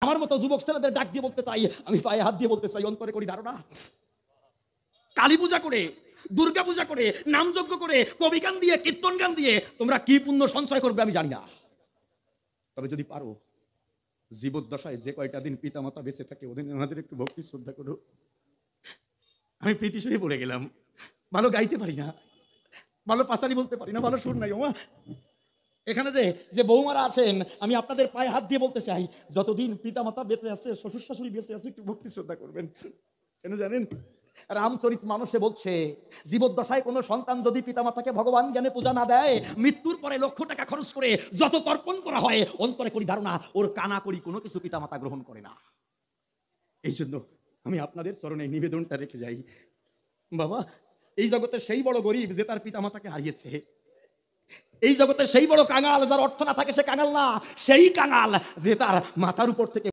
আমার মতো যুবক ছেলেদের ডাক দিয়ে বলতে চাই, আমি পায়ে হাত দিয়ে বলতে চাই, অন্তরে করি ধারণা, কালী পূজা করে, দুর্গা পূজা করে, নামযজ্ঞ করে, কবি গান দিয়ে, কীর্তন গান দিয়ে তোমরা কি পুণ্য সঞ্চয় করবে আমি জানি না। তবে যদি পারো জীবদ্দশায় যে কয়টা দিন পিতামাতা বেঁচে থাকে ওদের আমাদের একটু ভক্তি শ্রদ্ধা করো। আমি প্রীতিশরী পড়ে গেলাম, ভালো গাইতে পারি না, ভালো পাশারি বলতে পারি না, ভালো সুর নাই। ওমা এখানে যে বৌমারা আছেন, আমি আপনাদের পায়ে হাত দিয়ে বলতে চাই, যতদিন পিতামাতা বেঁচে আছে, শ্বশুর শাশুড়ি বেঁচে আছে, একটু ভক্তি শ্রদ্ধা করবেন। কেন জানেন? রামচরিত মানসে বলছে, জীবদ্দশায় কোনো সন্তান যদি পিতামাতাকে ভগবান জ্ঞানে পূজা না দেয়, মৃত্যুর পরে লক্ষ টাকা খরচ করে যত তর্পণ করা হয়, অন্তরে করি ধারণা ওর কানা করি কোনো কিছু পিতামাতা গ্রহণ করে না। এই জন্য আমি আপনাদের চরণে নিবেদনটা রেখে যাই, বাবা এই জগতে সেই বড় গরিব যে তার পিতামাতাকে হারিয়েছে, এই জগতে সেই বড় কাঙাল যার অর্থ না থাকে সে কাঙাল না, সেই কাঙাল যে তার মাথার উপর থেকে